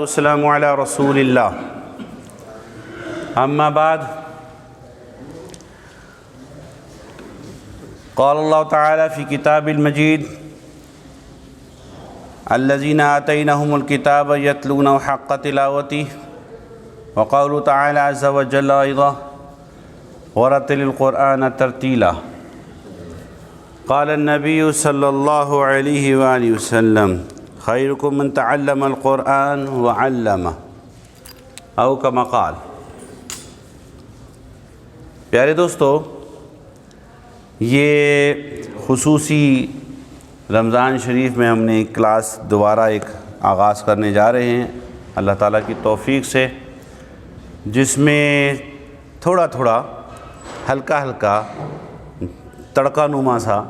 السلام علی رسول اللہ اما بعد قال اللہ تعالی فی کتاب المجید الذین آتیناہم الکتاب یتلونہ حق تلاوتہ وقال تعالی عز وجل ایضا ورتل القرآن ترتیلا قال النبی صلی اللہ علیہ وآلہ وسلم خیرکم من تعلم القرآن وعلمہ او کما قال۔ پیارے دوستو، یہ خصوصی رمضان شریف میں ہم نے ایک کلاس دوبارہ آغاز کرنے جا رہے ہیں اللہ تعالیٰ کی توفیق سے، جس میں تھوڑا تھوڑا ہلکا ہلکا تڑکا نما سا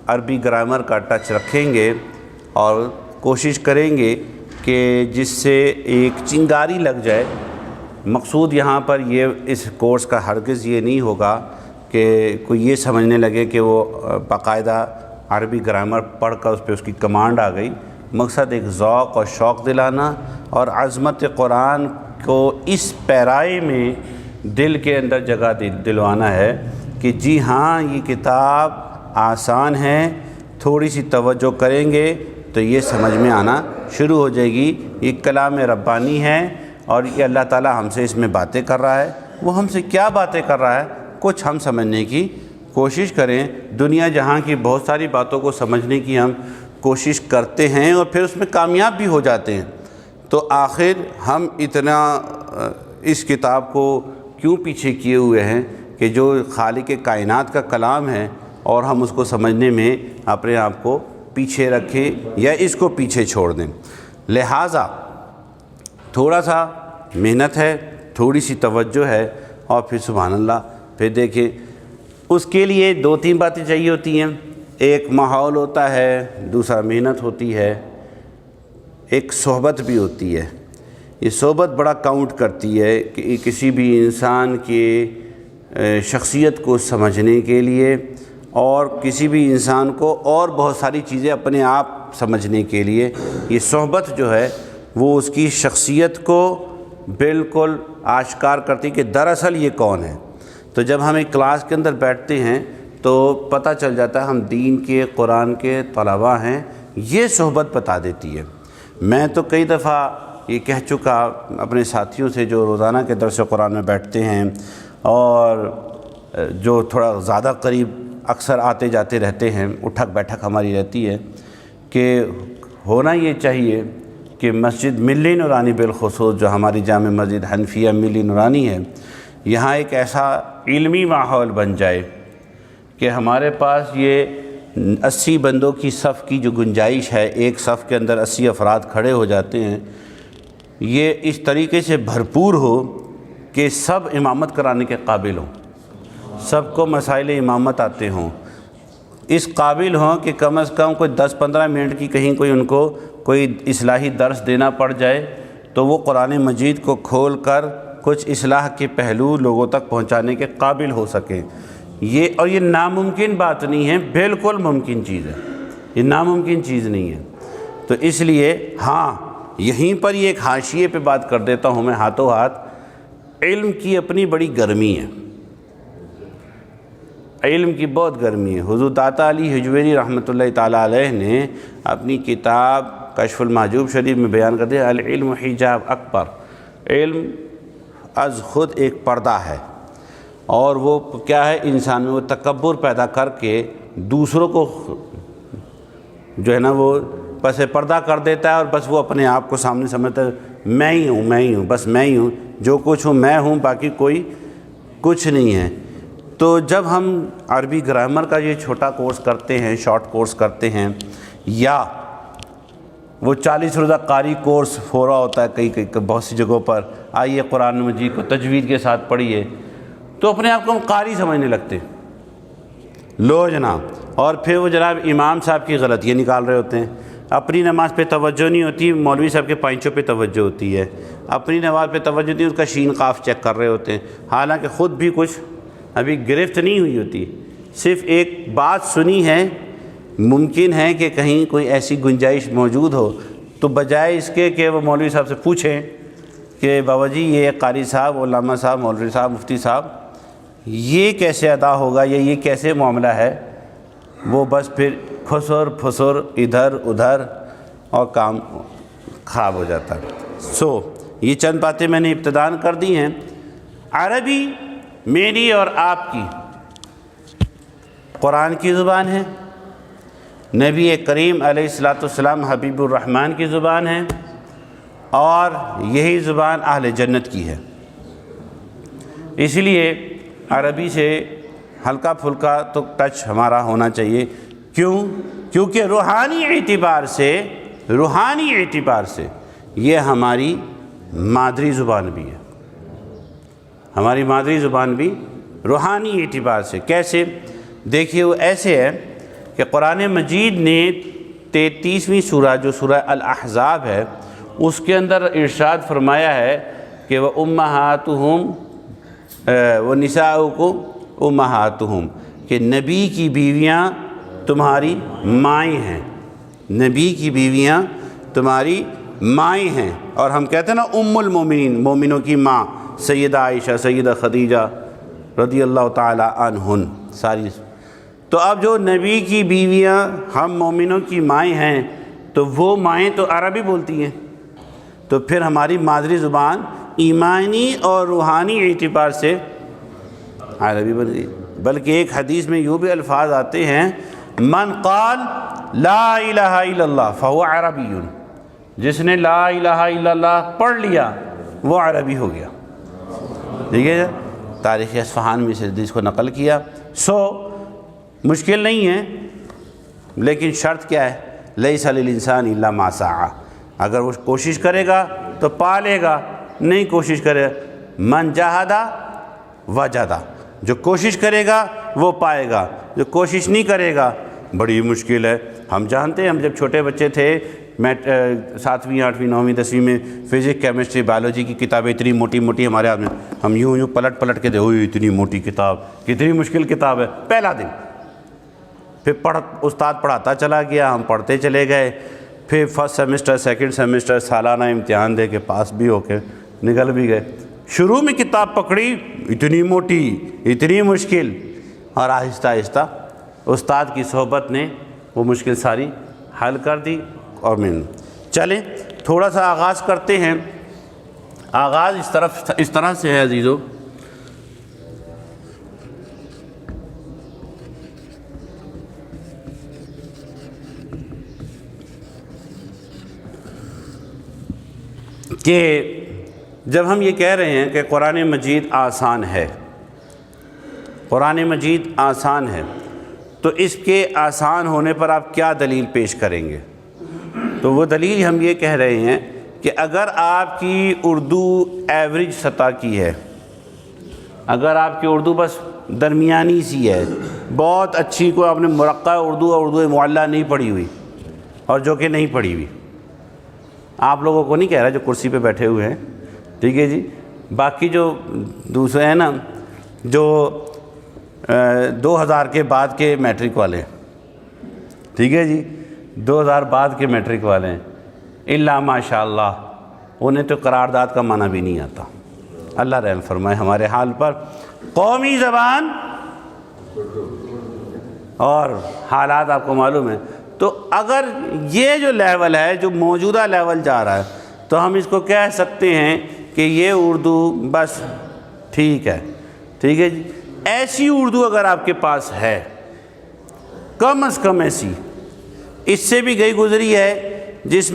عربی گرامر کا ٹچ رکھیں گے اور کوشش کریں گے کہ جس سے ایک چنگاری لگ جائے۔ مقصود یہاں پر اس کورس کا ہرگز یہ نہیں ہوگا کہ کوئی یہ سمجھنے لگے کہ وہ باقاعدہ عربی گرامر پڑھ کر اس کی کمانڈ آ گئی۔ مقصد ایک ذوق اور شوق دلانا اور عظمت قرآن کو اس پیرائے میں دل کے اندر جگہ دلوانا ہے کہ جی ہاں، یہ کتاب آسان ہے، تھوڑی سی توجہ کریں گے تو یہ سمجھ میں آنا شروع ہو جائے گی۔ یہ کلام ربانی ہے اور یہ اللہ تعالیٰ ہم سے اس میں باتیں کر رہا ہے۔ وہ ہم سے کیا باتیں کر رہا ہے کچھ ہم سمجھنے کی کوشش کریں۔ دنیا جہاں کی بہت ساری باتوں کو سمجھنے کی ہم کوشش کرتے ہیں اور پھر اس میں کامیاب بھی ہو جاتے ہیں، تو آخر ہم اتنا اس کتاب کو کیوں پیچھے کیے ہوئے ہیں کہ جو خالق کائنات کا کلام ہے اور ہم اس کو سمجھنے میں اپنے آپ کو پیچھے رکھیں یا اس کو پیچھے چھوڑ دیں۔ لہٰذا تھوڑا سا محنت ہے، تھوڑی سی توجہ ہے اور پھر سبحان اللہ، پھر دیکھیں اس کے لیے دو تین باتیں چاہیے ہوتی ہیں۔ ایک ماحول ہوتا ہے، دوسرا محنت ہوتی ہے، ایک صحبت بھی ہوتی ہے۔ یہ صحبت بڑا کاؤنٹ کرتی ہے کہ کسی بھی انسان کی شخصیت کو سمجھنے کے لیے اور کسی بھی انسان کو اور بہت ساری چیزیں اپنے آپ سمجھنے کے لیے یہ صحبت جو ہے وہ اس کی شخصیت کو بالکل آشکار کرتی کہ دراصل یہ کون ہے۔ تو جب ہم ایک کلاس کے اندر بیٹھتے ہیں تو پتہ چل جاتا ہے ہم دین کے قرآن کے طلباء ہیں، یہ صحبت بتا دیتی ہے۔ میں تو کئی دفعہ یہ کہہ چکا اپنے ساتھیوں سے جو روزانہ کے درس قرآن میں بیٹھتے ہیں اور جو تھوڑا زیادہ قریب اکثر آتے جاتے رہتے ہیں، اٹھک بیٹھک ہماری رہتی ہے، کہ ہونا یہ چاہیے کہ مسجد ملی نورانی بالخصوص جو ہماری جامع مسجد حنفیہ ملی نورانی ہے، یہاں ایک ایسا علمی ماحول بن جائے کہ ہمارے پاس یہ 80 بندوں کی صف کی جو گنجائش ہے، ایک صف کے اندر 80 افراد کھڑے ہو جاتے ہیں، یہ اس طریقے سے بھرپور ہو کہ سب امامت کرانے کے قابل ہوں، سب کو مسائل امامت آتے ہوں، اس قابل ہوں کہ کم از کم کوئی 10-15 منٹ کی کہیں ان کو کوئی اصلاحی درس دینا پڑ جائے تو وہ قرآن مجید کو کھول کر کچھ اصلاح کے پہلو لوگوں تک پہنچانے کے قابل ہو سکیں۔ یہ ناممکن بات نہیں ہے، بالکل ممکن چیز ہے، یہ ناممکن چیز نہیں ہے۔ تو اس لیے ہاں، یہیں پر یہ ایک حاشیے پہ بات کر دیتا ہوں میں ہاتھوں ہاتھ، علم کی اپنی بڑی گرمی ہے، علم کی بہت گرمی ہے۔ حضور داتا علی حجویری رحمۃ اللہ تعالیٰ علیہ نے اپنی کتاب کشف المحجوب شریف میں بیان کر دیا، العلم حجاب اکبر، علم از خود ایک پردہ ہے، اور وہ کیا ہے، انسان میں وہ تکبر پیدا کر کے دوسروں کو جو ہے نا وہ پس پردہ کر دیتا ہے، اور بس وہ اپنے آپ کو سامنے سمجھتا ہے میں ہی ہوں، بس میں ہی ہوں، جو کچھ ہوں میں ہوں، باقی کوئی کچھ نہیں ہے۔ تو جب ہم عربی گرامر کا یہ چھوٹا کورس کرتے ہیں، شارٹ کورس کرتے ہیں، یا وہ 40 روزہ قاری کورس ہو رہا ہوتا ہے کئی بہت سی جگہوں پر، آئیے قرآن مجید کو تجوید کے ساتھ پڑھیے، تو اپنے آپ کو ہم قاری سمجھنے لگتے لو جناب، اور پھر وہ جناب امام صاحب کی غلطیاں نکال رہے ہوتے ہیں، اپنی نماز پہ توجہ نہیں ہوتی، مولوی صاحب کے پائنچوں پہ توجہ ہوتی ہے، اپنی نماز پہ توجہ ہوتی ہے، اس کا شین قاف چیک کر رہے ہوتے ہیں، حالانکہ خود بھی کچھ ابھی گرفت نہیں ہوئی ہوتی، صرف ایک بات سنی ہے، ممکن ہے کہ کہیں کوئی ایسی گنجائش موجود ہو تو بجائے اس کے کہ وہ مولوی صاحب سے پوچھیں کہ بابا جی یہ قاری صاحب، علامہ صاحب، مولوی صاحب، مفتی صاحب یہ کیسے ادا ہوگا یا یہ کیسے معاملہ ہے، وہ بس پھر خسر پھسر ادھر ادھر اور کام خراب ہو جاتا ہے۔ یہ چند باتیں میں نے ابتداً کر دی ہیں۔ عربی میری اور آپ کی قرآن کی زبان ہے، نبی کریم علیہ السلام حبیب الرحمن کی زبان ہے، اور یہی زبان اہل جنت کی ہے۔ اس لیے عربی سے ہلکا پھلکا تو ٹچ ہمارا ہونا چاہیے۔ کیونکہ روحانی اعتبار سے یہ ہماری مادری زبان بھی ہے، ہماری مادری زبان بھی روحانی اعتبار سے۔ کیسے؟ دیکھیے وہ ایسے ہے کہ قرآن مجید نے 33ویں سورہ جو سورہ الاحزاب ہے اس کے اندر ارشاد فرمایا ہے کہ وَأُمَّهَاتُهُمْ وَنِسَاؤُكُمْ أُمَّهَاتُهُمْ، کہ نبی کی بیویاں تمہاری مائیں ہیں، نبی کی بیویاں تمہاری مائیں ہیں۔ اور ہم کہتے ہیں نا ام المومنین، مومنوں کی ماں، سیدہ عائشہ، سیدہ خدیجہ رضی اللہ تعالی عنہن ساری۔ تو اب جو نبی کی بیویاں ہم مومنوں کی مائیں ہیں تو وہ مائیں تو عربی بولتی ہیں، تو پھر ہماری مادری زبان ایمانی اور روحانی اعتبار سے عربی بن گئی۔ بلکہ ایک حدیث میں یوں بھی الفاظ آتے ہیں من قال لا الہ الا اللہ فہو عربی، جس نے لا الہ الا اللہ پڑھ لیا وہ عربی ہو گیا۔ ٹھیک ہے، تاریخ اصفہان میں اس حدیث کو نقل کیا۔ مشکل نہیں ہے، لیکن شرط کیا ہے؟ لیس للانسان الا ما سعی، اگر وہ کوشش کرے گا تو پا لے گا، نہیں کوشش کرے من جاہد وجد، جو کوشش کرے گا وہ پائے گا، جو کوشش نہیں کرے گا بڑی مشکل ہے۔ ہم جانتے ہیں، ہم جب چھوٹے بچے تھے، میں 7ویں 8ویں 9ویں 10ویں میں فزکس کیمسٹری بایولوجی کی کتابیں اتنی موٹی موٹی ہمارے ہاتھ میں، ہم یوں پلٹ کے دیکھو اتنی موٹی کتاب، کتنی مشکل کتاب ہے۔ پہلا دن پھر استاد پڑھاتا چلا گیا، ہم پڑھتے چلے گئے، پھر فرسٹ سیمسٹر سیکنڈ سیمسٹر سالانہ امتحان دے کے پاس بھی ہو کے نکل بھی گئے۔ شروع میں کتاب پکڑی اتنی موٹی اتنی مشکل، اور آہستہ آہستہ استاد کی صحبت نے وہ مشکل ساری حل کر دی۔ اور چلیں تھوڑا سا آغاز کرتے ہیں۔ آغاز اس طرح سے ہے عزیزو، کہ جب ہم یہ کہہ رہے ہیں کہ قرآن مجید آسان ہے، قرآن مجید آسان ہے، تو اس کے آسان ہونے پر آپ کیا دلیل پیش کریں گے؟ تو وہ دلیل ہم یہ کہہ رہے ہیں کہ اگر آپ کی اردو ایوریج سطح کی ہے، اگر آپ کی اردو بس درمیانی سی ہے، بہت اچھی، کوئی آپ نے مرقع اردو معلیٰ نہیں پڑھی ہوئی، اور جو کہ نہیں پڑھی ہوئی، آپ لوگوں کو نہیں کہہ رہا جو کرسی پہ بیٹھے ہوئے ہیں، ٹھیک ہے جی، باقی جو دوسرے ہیں نا جو 2000 کے بعد کے میٹرک والے ہیں، ٹھیک ہے جی، 2000 بعد کے میٹرک والے ہیں، الا ماشاء اللہ، انہیں تو قرارداد کا معنی بھی نہیں آتا۔ اللہ رحم فرمائے ہمارے حال پر۔ قومی زبان اور حالات آپ کو معلوم ہے، تو اگر یہ جو لیول ہے، جو موجودہ لیول جا رہا ہے، تو ہم اس کو کہہ سکتے ہیں کہ یہ اردو بس ٹھیک ہے، ٹھیک ہے جی۔ ایسی اردو اگر آپ کے پاس ہے، کم از کم ایسی، اس سے بھی گئی گزری ہے، جس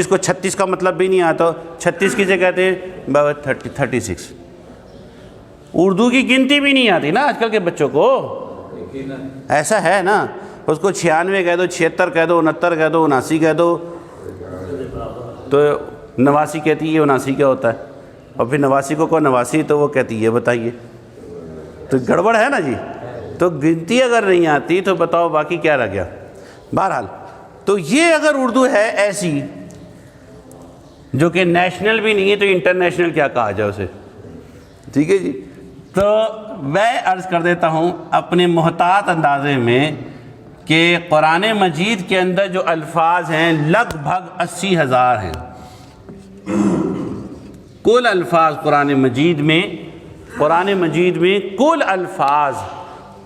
کو 36 کا مطلب بھی نہیں آتا، 36 کسے کہتے ہیں؟ 36۔ اردو کی گنتی بھی نہیں آتی نا آج کل کے بچوں کو، ایسا ہے نا، اس کو 96 کہہ دو، 76 کہہ دو، 69 کہہ دو، 79 کہہ دو، تو 89 کہتی ہے، 79 کیا ہوتا ہے؟ اور پھر 89 کو 89 تو وہ کہتی ہے، بتائیے، تو گڑبڑ ہے نا جی۔ تو گنتی اگر نہیں آتی تو بتاؤ باقی کیا رہ گیا۔ بہرحال تو یہ اگر اردو ہے ایسی جو کہ نیشنل بھی نہیں ہے، تو انٹرنیشنل کیا کہا جائے اسے، ٹھیک ہے جی۔ تو میں عرض کر دیتا ہوں اپنے محتاط اندازے میں کہ قرآن مجید کے اندر جو الفاظ ہیں لگ بھگ 80,000 ہیں کل الفاظ قرآن مجید میں کل الفاظ.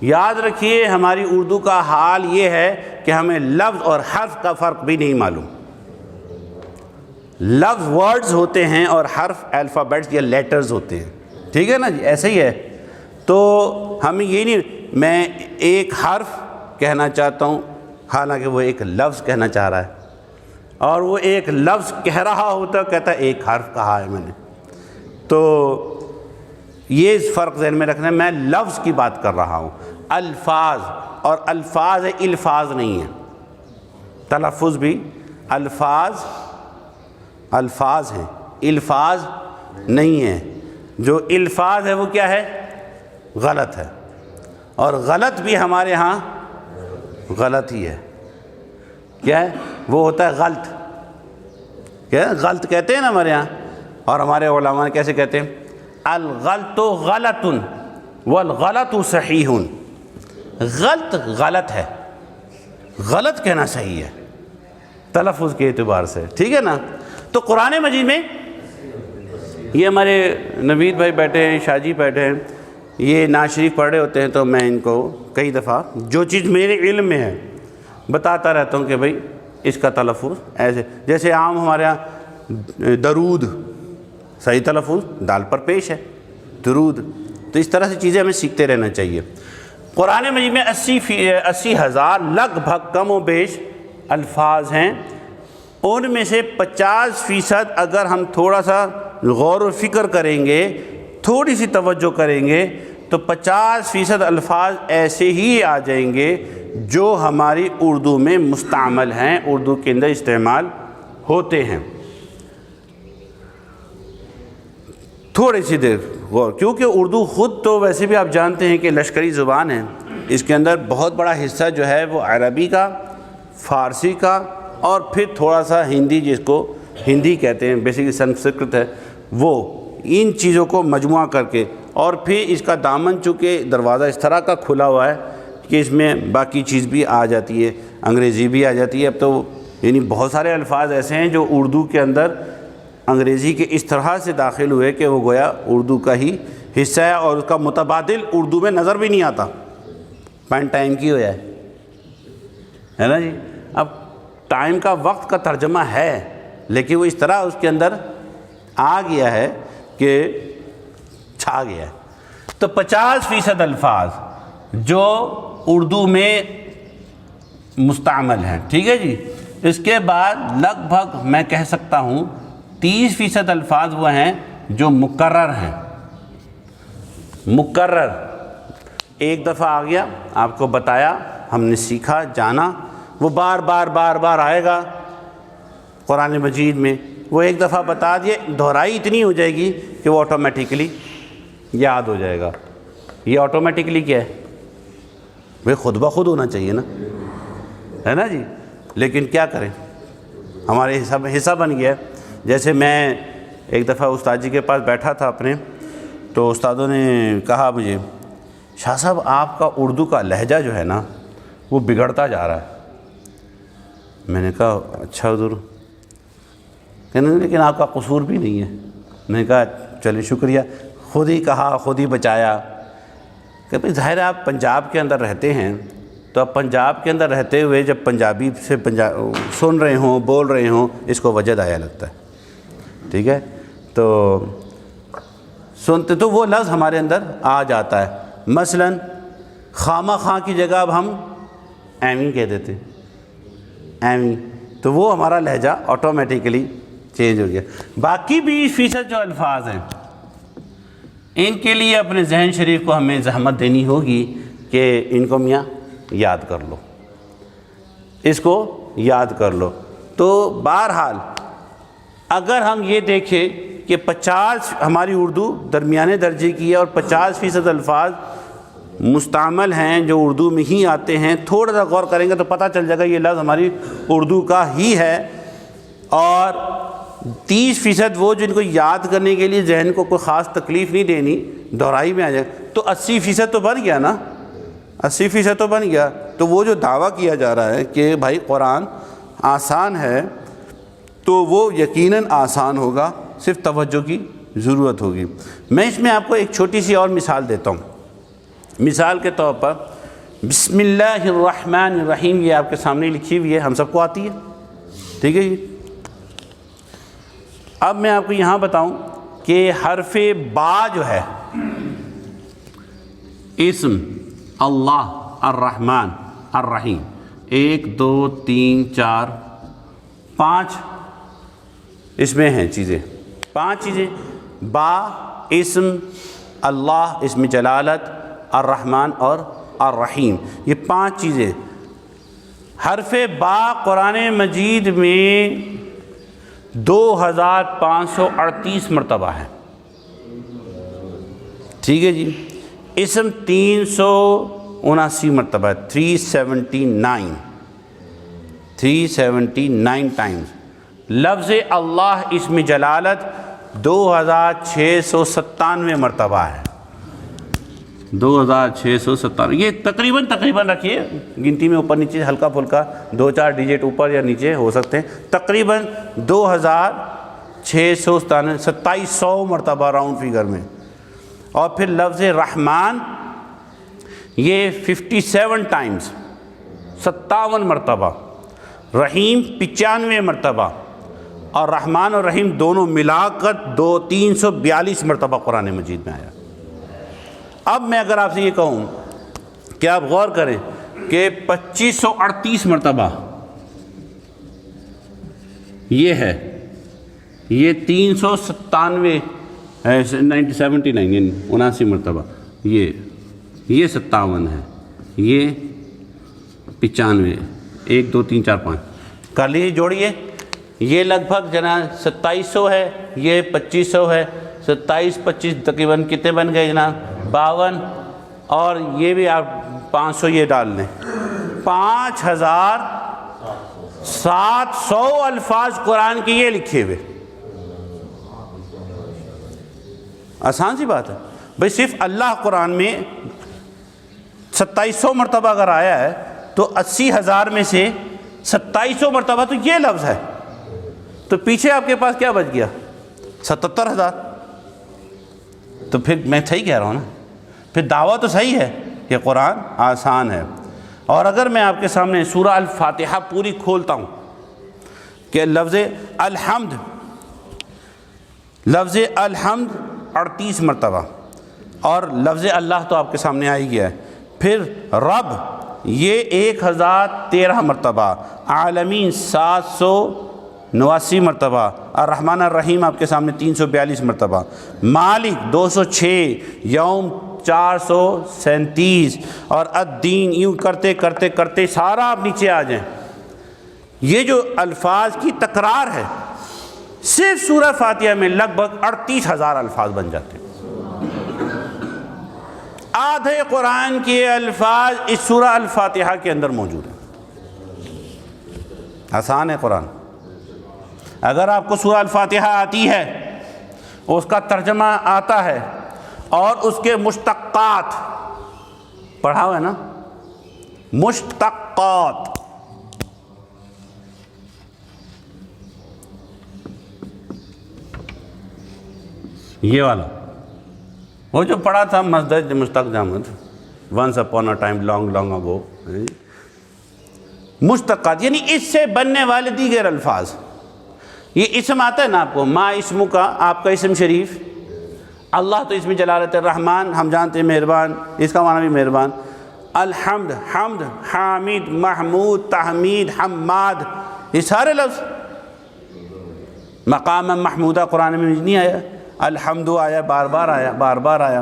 یاد رکھیے ہماری اردو کا حال یہ ہے کہ ہمیں لفظ اور حرف کا فرق بھی نہیں معلوم. لفظ ورڈز ہوتے ہیں اور حرف الفابیٹس یا لیٹرز ہوتے ہیں. ٹھیک ہے نا جی, ایسے ہی ہے. تو ہمیں یہ نہیں, میں ایک حرف کہنا چاہتا ہوں حالانکہ وہ ایک لفظ کہنا چاہ رہا ہے, اور وہ ایک لفظ کہہ رہا ہوتا ہے کہتا ہے ایک حرف کہا ہے میں نے. تو یہ فرق ذہن میں رکھنا ہے, میں لفظ کی بات کر رہا ہوں. الفاظ اور الفاظ الفاظ نہیں ہیں, تلفظ بھی الفاظ ہیں, الفاظ نہیں ہیں. جو الفاظ ہے وہ کیا ہے, غلط ہے, اور غلط بھی ہمارے ہاں غلط ہی ہے. کیا ہے وہ ہوتا ہے غلط, کیا ہے غلط کہتے ہیں نا ہمارے ہاں, اور ہمارے علماء کیسے کہتے ہیں, الغلط غلط والغلط صحیح. غلط غلط ہے, غلط کہنا صحیح ہے تلفظ کے اعتبار سے. ٹھیک ہے نا. تو قرآن مجید میں یہ ہمارے نوید بھائی بیٹھے ہیں, شاہ جی بیٹھے ہیں, یہ نعت شریف پڑھ رہے ہوتے ہیں تو میں ان کو کئی دفعہ جو چیز میرے علم میں ہے بتاتا رہتا ہوں کہ بھئی اس کا تلفظ ایسے. جیسے عام ہمارے یہاں درود صحیح تلفظ دال پر پیش ہے, درود. تو اس طرح سے چیزیں ہمیں سیکھتے رہنا چاہیے. قرآن مجید میں 80,000 لگ بھگ کم و بیش الفاظ ہیں. ان میں سے 50% اگر ہم تھوڑا سا غور و فکر کریں گے, تھوڑی سی توجہ کریں گے, تو 50% الفاظ ایسے ہی آ جائیں گے جو ہماری اردو میں مستعمل ہیں, اردو کے اندر استعمال ہوتے ہیں. تھوڑی سی دیر غور, کیونکہ اردو خود تو ویسے بھی آپ جانتے ہیں کہ لشکری زبان ہے. اس کے اندر بہت بڑا حصہ جو ہے وہ عربی کا, فارسی کا, اور پھر تھوڑا سا ہندی, جس کو ہندی کہتے ہیں بیسیکلی سنسکرت ہے, وہ ان چیزوں کو مجموعہ کر کے, اور پھر اس کا دامن چونکہ دروازہ اس طرح کا کھلا ہوا ہے کہ اس میں باقی چیز بھی آ جاتی ہے, انگریزی بھی آ جاتی ہے. اب تو یعنی بہت سارے الفاظ ایسے ہیں جو اردو کے اندر انگریزی کے اس طرح سے داخل ہوئے کہ وہ گویا اردو کا ہی حصہ ہے, اور اس کا متبادل اردو میں نظر بھی نہیں آتا. پین ٹائم کی ہوا ہے نا جی. اب ٹائم کا وقت کا ترجمہ ہے, لیکن وہ اس طرح اس کے اندر آ گیا ہے کہ چھا گیا ہے. تو 50% الفاظ جو اردو میں مستعمل ہیں. ٹھیک ہے جی. اس کے بعد لگ بھگ میں کہہ سکتا ہوں 30% الفاظ وہ ہیں جو مکرر ہیں. مکرر ایک دفعہ آ گیا, آپ کو بتایا, ہم نے سیکھا, جانا, وہ بار بار آئے گا قرآن مجید میں. وہ ایک دفعہ بتا دیے, دہرائی اتنی ہو جائے گی کہ وہ آٹومیٹکلی یاد ہو جائے گا. یہ آٹومیٹکلی کیا ہے بھئی, خود بخود ہونا چاہیے نا, ہے نا جی. لیکن کیا کریں, ہمارے حصہ بن گیا. جیسے میں ایک دفعہ استاد جی کے پاس بیٹھا تھا اپنے, تو استادوں نے کہا مجھے, شاہ صاحب آپ کا اردو کا لہجہ جو ہے نا وہ بگڑتا جا رہا ہے. میں نے کہا اچھا حضور, کہنے لیکن آپ کا قصور بھی نہیں ہے. میں نے کہا چلیں شکریہ, خود ہی کہا خود ہی بچایا. کہ بھئی ظاہر ہے آپ پنجاب کے اندر رہتے ہیں, تو اب پنجاب کے اندر رہتے ہوئے جب پنجابی سے سن رہے ہوں, بول رہے ہوں, اس کو وجد آیا لگتا ہے. ٹھیک ہے. تو سنتے تو وہ لفظ ہمارے اندر آ جاتا ہے. مثلاً خامہ خواہ کی جگہ اب ہم ایویں کہہ دیتے, ایویں, تو وہ ہمارا لہجہ آٹومیٹکلی چینج ہو گیا. باقی 20% جو الفاظ ہیں ان کے لیے اپنے ذہن شریف کو ہمیں زحمت دینی ہوگی کہ ان کو میاں یاد کر لو, اس کو یاد کر لو. تو بہرحال اگر ہم یہ دیکھیں کہ 50 ہماری اردو درمیانے درجے کی ہے اور 50% الفاظ مستعمل ہیں جو اردو میں ہی آتے ہیں, تھوڑا سا غور کریں گے تو پتہ چل جائے گا یہ لفظ ہماری اردو کا ہی ہے. اور 30% وہ جن کو یاد کرنے کے لیے ذہن کو کوئی خاص تکلیف نہیں دینی, دہرائی میں آ جائے, تو 80% تو بن گیا نا, 80% تو بن گیا. تو وہ جو دعویٰ کیا جا رہا ہے کہ بھائی قرآن آسان ہے تو وہ یقیناً آسان ہوگا، صرف توجہ کی ضرورت ہوگی۔ میں اس میں آپ کو ایک چھوٹی سی اور مثال دیتا ہوں۔ مثال کے طور پر بسم اللہ الرحمن الرحیم، یہ آپ کے سامنے لکھی ہوئی ہے، ہم سب کو آتی ہے، ٹھیک ہے جی۔ اب میں آپ کو یہاں بتاؤں کہ حرف با جو ہے، اسم اللہ الرحمن الرحیم، 1 2 3 4 5 اس میں ہیں چیزیں، 5 چیزیں، با، اسم اللہ اسم جلالت، الرحمن اور الرحیم، یہ 5 چیزیں۔ حرف با قرآن مجید میں 2538 مرتبہ ہے، ٹھیک ہے جی۔ اسم 379 مرتبہ ہے، 379 ٹائمز۔ لفظ اللہ اسم جلالت 2697 مرتبہ ہے، 2697۔ یہ تقریباً رکھیے گنتی میں اوپر نیچے ہلکا پھلکا 2-4 ڈیجٹ اوپر یا نیچے ہو سکتے ہیں، تقریباً 2697 2700 مرتبہ راؤنڈ فگر میں۔ اور پھر لفظ رحمان یہ 57 ٹائمز، 57 مرتبہ، رحیم 95 مرتبہ، اور رحمان اور رحیم دونوں ملا کر 342 مرتبہ قرآن مجید میں آیا۔ اب میں اگر آپ سے یہ کہوں کہ آپ غور کریں کہ 2538 مرتبہ یہ ہے، یہ 397 79 مرتبہ، یہ 57 ہے، یہ 95، 1 2 3 4 5 کر لیجیے، جوڑیے، یہ لگ بھگ جناب 2700 ہے، یہ 2500 ہے، 27 25 تقریباً کتنے بن گئے جناب؟ 52، اور یہ بھی آپ 500 یہ ڈال لیں، 5700 الفاظ قرآن کے یہ لکھے ہوئے۔ آسان سی بات ہے بھئی، صرف اللہ قرآن میں 2700 مرتبہ اگر آیا ہے تو 80,000 میں سے 2700 مرتبہ تو یہ لفظ ہے، تو پیچھے آپ کے پاس کیا بچ گیا؟ 77,000۔ تو پھر میں صحیح کہہ رہا ہوں نا، پھر دعویٰ تو صحیح ہے کہ قرآن آسان ہے۔ اور اگر میں آپ کے سامنے سورہ الفاتحہ پوری کھولتا ہوں کہ لفظ الحمد 38 مرتبہ، اور لفظ اللہ تو آپ کے سامنے آ ہی گیا ہے، پھر رب یہ 1013 مرتبہ، عالمین 789 مرتبہ، الرحمن الرحیم آپ کے سامنے 342 مرتبہ، مالک 206، یوم 437، اور الدین، یوں کرتے کرتے کرتے سارا آپ نیچے آ جائیں۔ یہ جو الفاظ کی تکرار ہے صرف سورہ فاتحہ میں لگ بھگ 38,000 الفاظ بن جاتے ہیں۔ آدھے قرآن کے الفاظ اس سورہ الفاتحہ کے اندر موجود ہیں۔ آسان ہے قرآن۔ اگر آپ کو سورہ الفاتحہ آتی ہے، اس کا ترجمہ آتا ہے، اور اس کے مشتقات پڑھا ہوا ہے نا، مشتقات، یہ والا وہ جو پڑھا تھا مصدر مشتق جامد، once upon a time long long ago, مشتقات یعنی اس سے بننے والے دیگر الفاظ۔ یہ اسم آتا ہے نا آپ کو، ما اسمو کا، آپ کا اسم شریف، اللہ تو اسم جلالت، الرحمن ہم جانتے ہیں مہربان، اس کا معنی بھی مہربان، الحمد حمد، حامد محمود، تحمید حماد، یہ سارے لفظ۔ مقام محمودہ قرآن میں نہیں آیا، الحمد آیا، بار بار آیا۔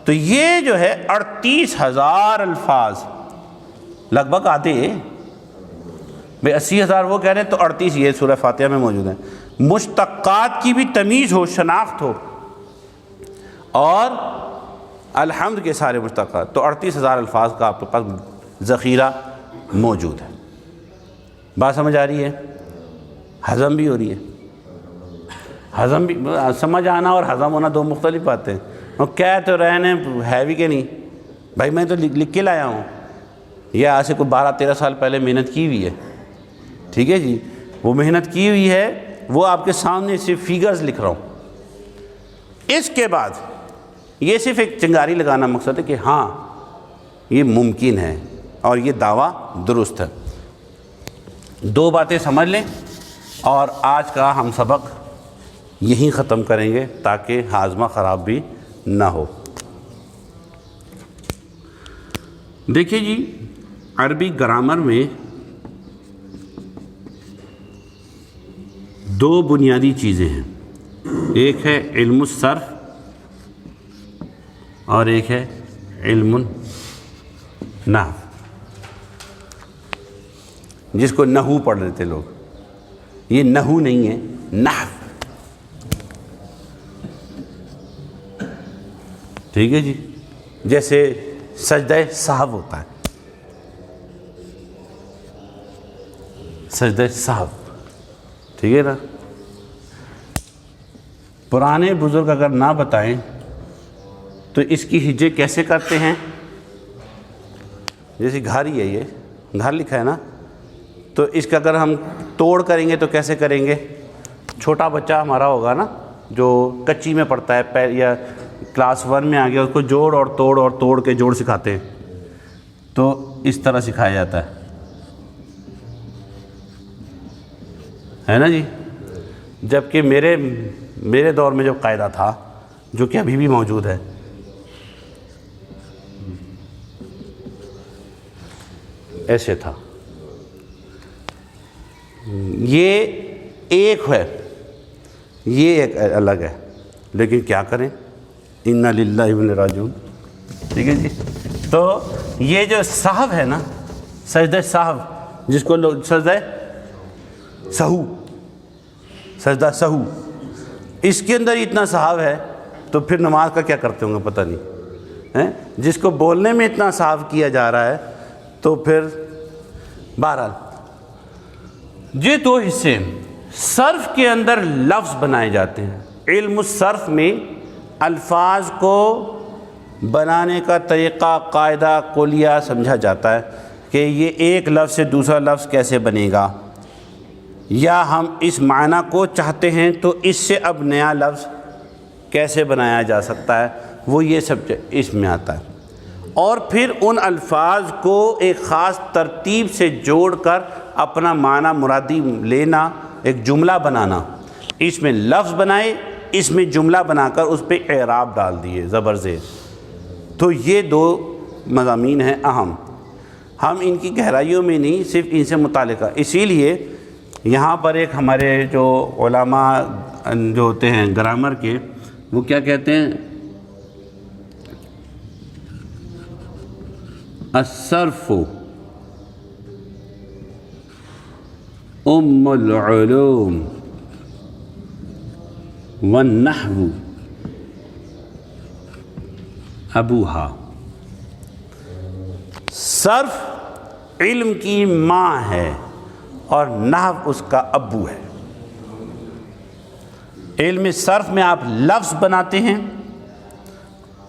تو یہ جو ہے 38,000 الفاظ لگ بھگ آتے ہیں بھئی، 80,000 وہ کہہ رہے ہیں تو 38 یہ سورہ فاتحہ میں موجود ہیں۔ مشتقات کی بھی تمیز ہو، شناخت ہو، اور الحمد کے سارے مشتقات، تو 38,000 الفاظ کا آپ کے پاس ذخیرہ موجود ہے۔ بات سمجھ آ رہی ہے؟ ہضم بھی ہو رہی ہے؟ ہضم بھی، سمجھ آنا اور ہضم ہونا دو مختلف باتیں ہیں۔ اور کہہ تو رہے ہیں ہے بھی کہ نہیں، بھائی میں تو لکھ کے لایا ہوں، یہ آج سے کوئی 12-13 سال پہلے محنت کی ہوئی ہے، ٹھیک ہے جی، وہ محنت کی ہوئی ہے، وہ آپ کے سامنے صرف فیگرز لکھ رہا ہوں۔ اس کے بعد یہ صرف ایک چنگاری لگانا مقصد ہے کہ ہاں یہ ممکن ہے اور یہ دعویٰ درست ہے۔ 2 باتیں سمجھ لیں اور آج کا ہم سبق یہیں ختم کریں گے تاکہ ہاضمہ خراب بھی نہ ہو۔ دیکھیے جی، عربی گرامر میں 2 بنیادی چیزیں ہیں، ایک ہے علم الصرف اور ایک ہے علم النحو، جس کو نحو پڑھ لیتے لوگ۔ یہ نحو نہیں ہے، نحو، ٹھیک ہے جی، جیسے سجدہ سہو ہوتا ہے، سجدہ سہو، ٹھیک ہے نا۔ پرانے بزرگ اگر نہ بتائیں تو اس کی ہجے کیسے کرتے ہیں؟ جیسے گھر ہی ہے، یہ گھر لکھا ہے نا، تو اس کا اگر ہم توڑ کریں گے تو کیسے کریں گے؟ چھوٹا بچہ ہمارا ہوگا نا جو کچی میں پڑھتا ہے یا کلاس 1 میں آ گیا، اس کو جوڑ اور توڑ کے جوڑ سکھاتے ہیں، تو اس طرح سکھایا جاتا ہے نا جی۔ جبکہ میرے دور میں جو قاعدہ تھا، جو کہ ابھی بھی موجود ہے، ایسے تھا، یہ ایک ہے، یہ ایک الگ ہے، لیکن کیا کریں، اِنَّا لِلَّهِ وَإِنَّا إِلَيْهِ رَاجِعُونَ، ٹھیک ہے جی۔ تو یہ جو سہو ہے نا، سجدہ سہو، جس کو لوگ سجدہ سہو، اس کے اندر اتنا سہو ہے تو پھر نماز کا کیا کرتے ہوں گے پتہ نہیں، جس کو بولنے میں اتنا سہو کیا جا رہا ہے، تو پھر بہرحال یہ 2 حصے صرف کے اندر لفظ بنائے جاتے ہیں۔ علم الصرف میں الفاظ کو بنانے کا طریقہ، قاعدہ کلیہ سمجھا جاتا ہے کہ یہ ایک لفظ سے دوسرا لفظ کیسے بنے گا، یا ہم اس معنی کو چاہتے ہیں تو اس سے اب نیا لفظ کیسے بنایا جا سکتا ہے، وہ یہ سب اس میں آتا ہے۔ اور پھر ان الفاظ کو ایک خاص ترتیب سے جوڑ کر اپنا معنی مرادی لینا، ایک جملہ بنانا، اس میں لفظ بنائے، اس میں جملہ بنا کر اس پہ اعراب ڈال دیے زبر زیر۔ تو یہ 2 مضامین ہیں اہم، ہم ان کی گہرائیوں میں نہیں، صرف ان سے متعلقہ۔ اسی لیے یہاں پر ایک ہمارے جو علماء جو ہوتے ہیں گرامر کے، وہ کیا کہتے ہیں، الصرف ام العلوم والنحو ابوہا۔ صرف علم کی ماں ہے اور نحو اس کا ابو ہے۔ علم صرف میں آپ لفظ بناتے ہیں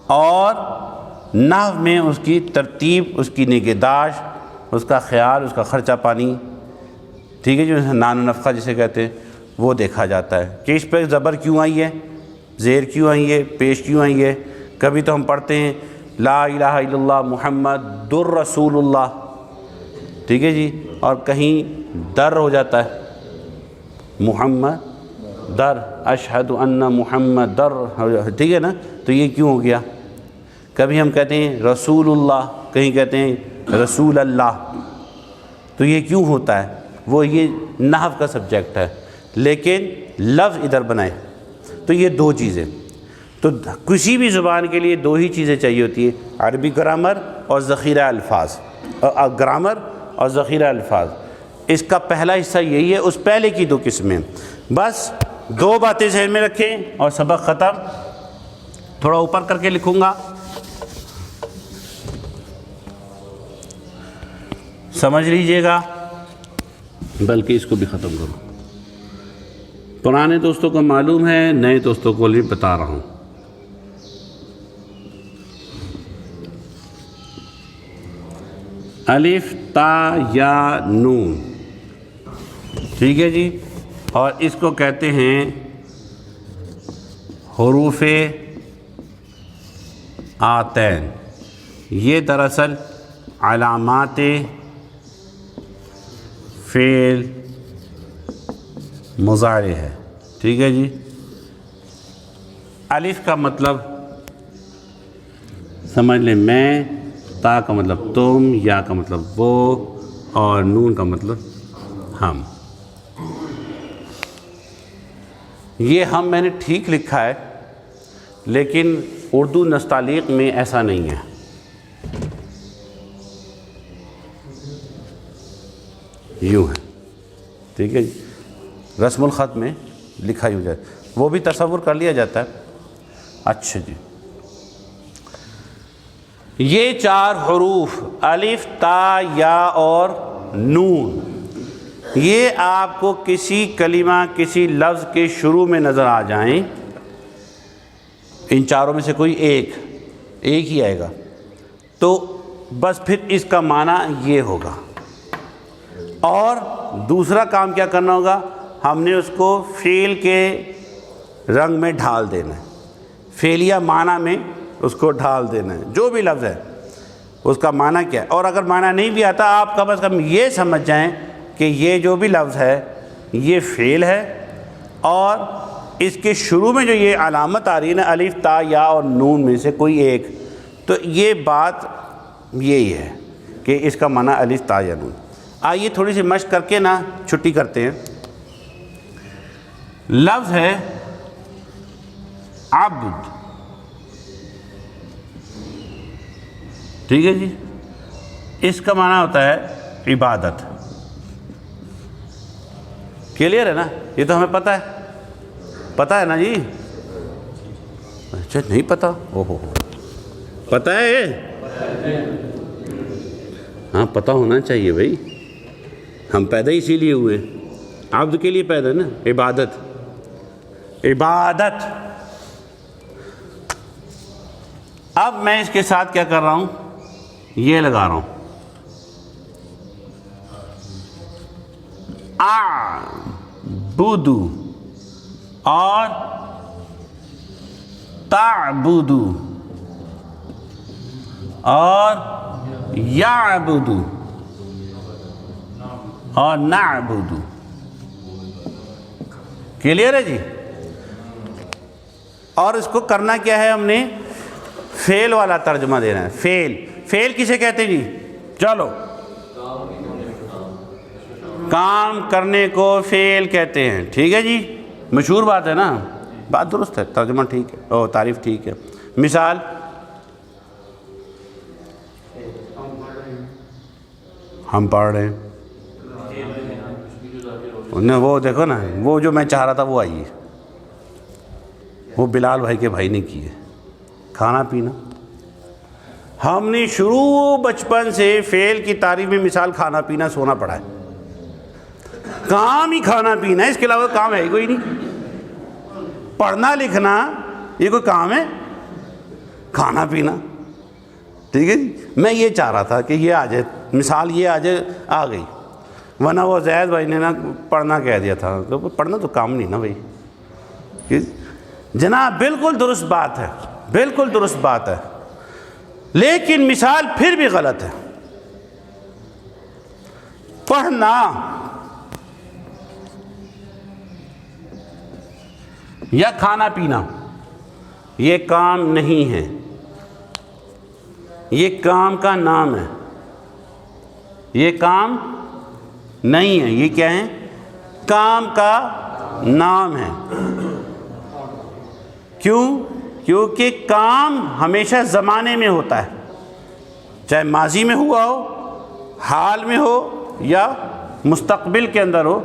اور نحو میں اس کی ترتیب، اس کی نگہداشت، اس کا خیال، اس کا خرچہ پانی، ٹھیک ہے جو نان و نفقہ جسے کہتے ہیں، وہ دیکھا جاتا ہے کہ اس پہ زبر کیوں آئی ہے، زیر کیوں آئی ہے، پیش کیوں آئی ہے۔ کبھی تو ہم پڑھتے ہیں لا الہ الا اللہ محمد رسول اللہ، ٹھیک ہے جی، اور کہیں در ہو جاتا ہے، محمد در، اشہد ان محمد در، ٹھیک ہے نا، تو یہ کیوں ہو گیا؟ کبھی ہم کہتے ہیں رسول اللہ، کہیں کہتے ہیں رسول اللہ، تو یہ کیوں ہوتا ہے؟ وہ یہ نحو کا سبجیکٹ ہے، لیکن لفظ ادھر بنائے، تو یہ 2 چیزیں۔ تو کسی بھی زبان کے لیے 2 ہی چیزیں چاہیے ہوتی ہیں، عربی گرامر اور ذخیرہ الفاظ، گرامر اور ذخیرہ الفاظ۔ اس کا پہلا حصہ یہی ہے، اس پہلے کی 2 قسمیں۔ بس 2 باتیں ذہن میں رکھیں اور سبق ختم۔ تھوڑا اوپر کر کے لکھوں گا، سمجھ لیجئے گا، بلکہ اس کو بھی ختم کرو۔ پرانے دوستوں کو معلوم ہے، نئے دوستوں کو بھی بتا رہا ہوں۔ الف تا یا نون، ٹھیک ہے جی، اور اس کو کہتے ہیں حروف آتین۔ یہ دراصل علامات فعل مضارع ہے، ٹھیک ہے جی۔ الف کا مطلب سمجھ لیں میں، تا کا مطلب تم، یا کا مطلب وہ، اور نون کا مطلب ہم۔ یہ ہم میں نے ٹھیک لکھا ہے، لیکن اردو نستعلیق میں ایسا نہیں ہے۔ یوں ہے، ٹھیک ہے جی، رسم الخط میں لکھا ہی ہو جائے، وہ بھی تصور کر لیا جاتا ہے۔ اچھا جی، یہ چار حروف الف تا یا اور نون، یہ آپ کو کسی کلمہ کسی لفظ کے شروع میں نظر آ جائیں، ان چاروں میں سے کوئی ایک ہی آئے گا، تو بس پھر اس کا معنی یہ ہوگا۔ اور دوسرا کام کیا کرنا ہوگا، ہم نے اس کو فعل کے رنگ میں ڈھال دینا ہے، فعلیہ معنی میں اس کو ڈھال دینا ہے، جو بھی لفظ ہے اس کا معنی کیا ہے۔ اور اگر معنی نہیں بھی آتا، آپ کم از کم یہ سمجھ جائیں کہ یہ جو بھی لفظ ہے یہ فعل ہے، اور اس کے شروع میں جو یہ علامت آ رہی ہے نا الف تا یا اور نون میں سے کوئی ایک، تو یہ بات یہی ہے کہ اس کا معنی الف تا یا نون۔ آئیے تھوڑی سی مشق کر کے نا چھٹی کرتے ہیں۔ لفظ ہے عبد، ٹھیک ہے جی، اس کا معنی ہوتا ہے عبادت۔ کلیئر ہے نا؟ یہ تو ہمیں پتہ ہے نا جی؟ اچھا نہیں پتہ؟ اوہو پتہ ہے یہ؟ ہاں پتہ ہونا چاہیے بھائی، ہم پیدا اسی لیے ہوئے، عبد کے لیے پیدا ہے نا، عبادت۔ اب میں اس کے ساتھ کیا کر رہا ہوں، یہ لگا رہا ہوں اعبد اور تعبد اور یعبد اور نعبد۔ کلیئر ہے جی؟ اور اس کو کرنا کیا ہے، ہم نے فعل والا ترجمہ دینا ہے۔ فعل کسے کہتے ہیں جی؟ چلو، کام کرنے کو فعل کہتے ہیں، ٹھیک ہے جی، مشہور بات ہے نا، بات درست ہے، ترجمہ ٹھیک ہے، اور تعریف ٹھیک ہے۔ مثال، ہم پڑھ رہے ہیں، وہ دیکھو نا، وہ جو میں چاہ رہا تھا وہ آئی ہے، وہ بلال بھائی کے بھائی نے کی ہے۔ کھانا پینا، ہم نے شروع بچپن سے فعل کی تعریف میں مثال کھانا پینا سونا پڑا ہے، کام ہی کھانا پینا ہے، اس کے علاوہ کام ہے ہی کوئی نہیں۔ پڑھنا لکھنا یہ کوئی کام ہے؟ کھانا پینا، ٹھیک ہے جی۔ میں یہ چاہ رہا تھا کہ یہ آ جائے مثال، یہ آ جائے، آ گئی، ورنہ وہ زید بھائی نے نا پڑھنا کہہ دیا تھا، تو پڑھنا تو کام نہیں نا بھائی جناب۔ بالکل درست بات ہے، بالکل درست بات ہے، لیکن مثال پھر بھی غلط ہے۔ پڑھنا یا کھانا پینا یہ کام نہیں ہے، یہ کام کا نام ہے، یہ کام نہیں ہے، یہ کیا ہے؟ کام کا نام ہے۔ کیوں؟ کیونکہ کام ہمیشہ زمانے میں ہوتا ہے، چاہے ماضی میں ہوا ہو، حال میں ہو یا مستقبل کے اندر ہو،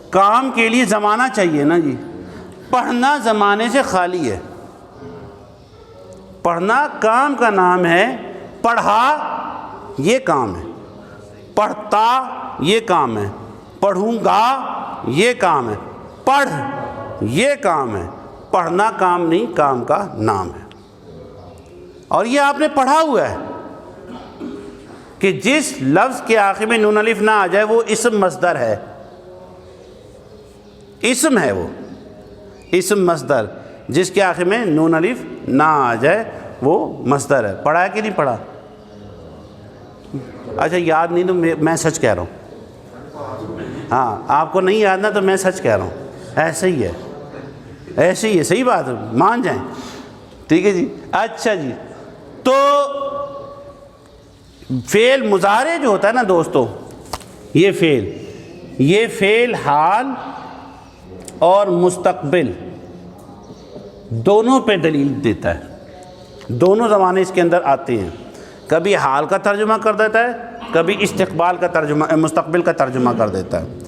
کام کے لیے زمانہ چاہیے نا جی۔ پڑھنا زمانے سے خالی ہے، پڑھنا کام کا نام ہے، پڑھا یہ کام ہے، پڑھتا یہ کام ہے، پڑھوں گا یہ کام ہے، پڑھ یہ کام ہے، پڑھنا کام نہیں، کام کا نام ہے، اور یہ آپ نے پڑھا ہوا ہے۔ کہ جس لفظ کے آخر میں نون الف نہ آ جائے وہ اسم مصدر ہے، اسم ہے، وہ اسم مصدر جس کے آخر میں نون الف نہ آ جائے وہ مصدر ہے۔ پڑھا ہے کہ نہیں پڑھا؟ اچھا یاد نہیں تو میں سچ کہہ رہا ہوں، ہاں آپ کو نہیں یاد نا تو میں سچ کہہ رہا ہوں، ایسے ہی ہے، ایسے ہی ہے، صحیح بات ہے، مان جائیں، ٹھیک ہے جی۔ اچھا جی، تو فعل مضارع جو ہوتا ہے نا دوستو، یہ فعل حال اور مستقبل دونوں پہ دلیل دیتا ہے، دونوں زمانے اس کے اندر آتے ہیں، کبھی حال کا ترجمہ کر دیتا ہے، کبھی استقبال کا ترجمہ، مستقبل کا ترجمہ کر دیتا ہے،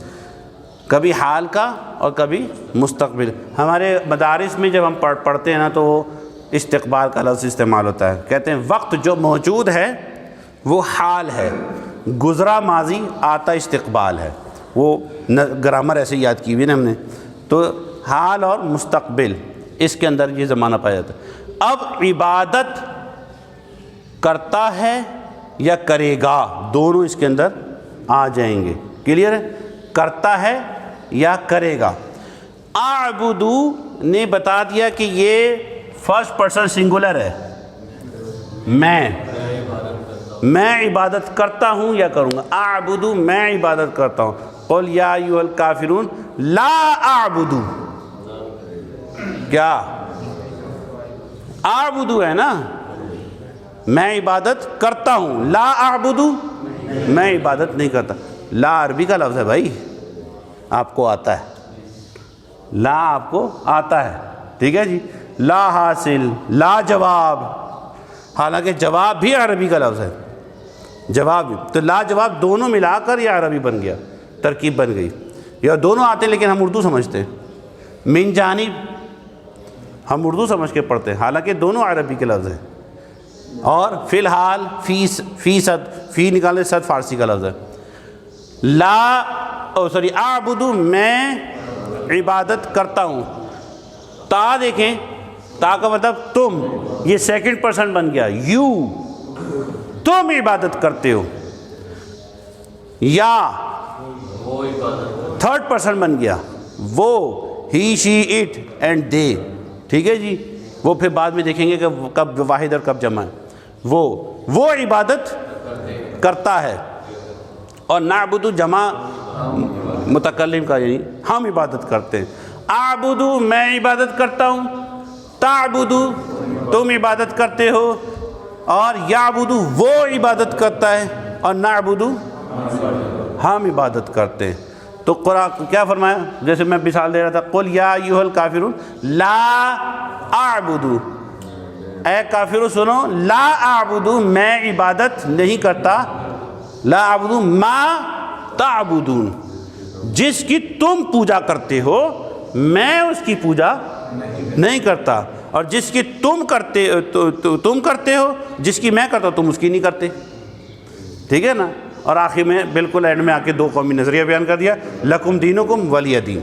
کبھی حال کا اور کبھی مستقبل۔ ہمارے مدارس میں جب ہم پڑھتے ہیں نا تو وہ استقبال کا لفظ استعمال ہوتا ہے، کہتے ہیں وقت جو موجود ہے وہ حال ہے، گزرا ماضی آتا استقبال ہے، وہ گرامر ایسے یاد کی ہوئی نا ہم نے، تو حال اور مستقبل اس کے اندر یہ زمانہ پایا جاتا ہے۔ اب عبادت کرتا ہے یا کرے گا، دونوں اس کے اندر آ جائیں گے، کلیئر ہے؟ کرتا ہے یا کرے گا۔ اعبدو نے بتا دیا کہ یہ فرسٹ پرسن سنگولر ہے، میں عبادت کرتا ہوں یا کروں گا، اعبدو میں عبادت کرتا ہوں، قل یا ایھا الکافرون لا اعبدو، کیا اعبدو ہے نا، میں عبادت کرتا ہوں، لا اعبدو میں عبادت نہیں کرتا۔ لا عربی کا لفظ ہے بھائی، آپ کو آتا ہے، لا آپ کو آتا ہے، ٹھیک ہے جی۔ لا حاصل، لا جواب، حالانکہ جواب بھی عربی کا لفظ ہے، جواب بھی، تو لا جواب دونوں ملا کر یہ عربی بن گیا، ترکیب بن گئی، یا دونوں آتے ہیں لیکن ہم اردو سمجھتے ہیں، من جانب ہم اردو سمجھ کے پڑھتے ہیں، حالانکہ دونوں عربی کے لفظ ہیں۔ اور فی الحال، فیصد، فی نکالنے صد فارسی کا لفظ ہے۔ اعبدو میں عبادت کرتا ہوں، تا دیکھیں، تا کا مطلب تم، یہ سیکنڈ پرسن بن گیا، یو، تم عبادت کرتے ہو، یا تھرڈ پرسن بن گیا، وہ، ہی، شی، اٹ اینڈ دے، ٹھیک ہے جی۔ وہ پھر بعد میں دیکھیں گے کہ کب واحد اور کب جمع ہے، وہ عبادت کرتا ہے، اور نعبدو جمع متکلم کا، یعنی ہم عبادت کرتے ہیں۔ اعبدو میں عبادت کرتا ہوں، تعبدو تم عبادت کرتے ہو، اور یعبدو وہ عبادت کرتا ہے، اور نعبدو ہم عبادت کرتے ہیں۔ تو قرآن کیا فرمایا، جیسے میں مثال دے رہا تھا، قل یا ایھا الکافرون لا اعبدو، اے کافرو سنو، لا اعبدو میں عبادت نہیں کرتا، لا اعبدو ما تعبدون، جس کی تم پوجا کرتے ہو میں اس کی پوجا نہیں کرتا، اور جس کی تم کرتے ہو، جس کی میں کرتا ہوں تم اس کی نہیں کرتے، ٹھیک ہے نا۔ اور آخر میں بالکل اینڈ میں آ کے دو قومی نظریہ بیان کر دیا، لکم دینکم ولی دین،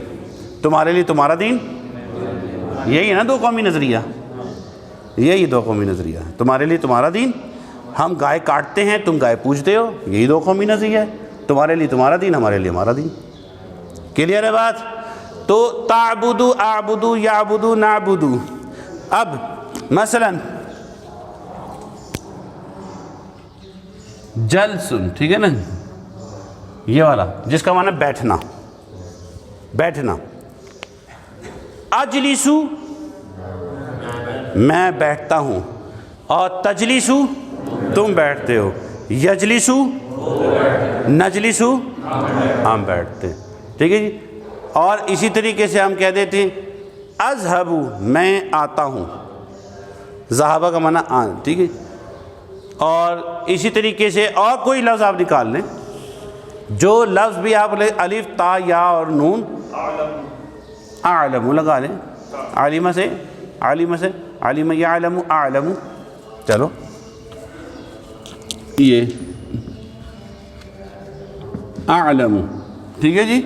تمہارے لیے تمہارا دین، یہی ہے نا دو قومی نظریہ، یہی دو قومی نظریہ ہے، تمہارے لیے تمہارا دین، ہم گائے کاٹتے ہیں تم گائے پوجتے ہو، یہی دو قومی نظریہ ہے، تمہارے لیے تمہارا دین، ہمارے لیے ہمارا دین، کلیئر ہے بات؟ تو تعبدو، اعبدو، یعبدو، نعبدو۔ اب مثلا جلسن، ٹھیک ہے نا، یہ والا جس کا معنی بیٹھنا، بیٹھنا، اجلسو میں بیٹھتا ہوں، اور تجلسو تم بیٹھتے ہو، یجلسو نجلسو ہم بیٹھتے ہیں، ٹھیک ہے جی۔ اور اسی طریقے سے ہم کہہ دیتے ہیں اذهب میں آتا ہوں، ذہابہ کا معنی آن، ٹھیک ہے۔ اور اسی طریقے سے اور کوئی لفظ آپ نکال لیں، جو لفظ بھی آپ لیں، الف، تا، یا اور نون، اعلم لگا لیں، عالمہ سے، عالم یعلم، اعلم، چلو یہ اعلم، ٹھیک ہے جی۔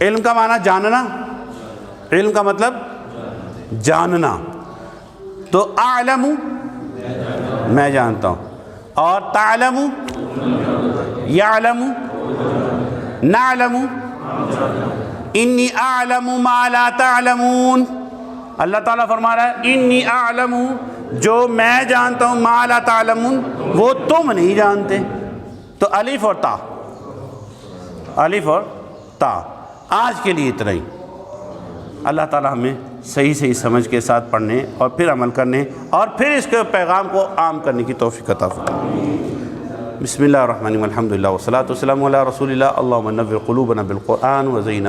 علم کا معنی جاننا، علم کا مطلب جاننا، تو اعلم میں جانتا ہوں، اور تعلم یعلم نعلم انی اعلم ما لا تعلمون. اللہ تعالیٰ فرما رہا ہے انی اعلم، جو میں جانتا ہوں، ما لا تعلمون، وہ تم نہیں جانتے. تو الف اور تا، الف اور تا. آج کے لیے اتنا ہی. اللہ تعالیٰ ہمیں صحیح صحیح سمجھ کے ساتھ پڑھنے اور پھر عمل کرنے اور پھر اس کے پیغام کو عام کرنے کی توفیق عطا فرمائے. بسم اللہ الرحمن الرحیم، الحمد للہ والصلاۃ والسلام علی رسول اللہ. اللہم نور قلوبنا بالقرآن وزین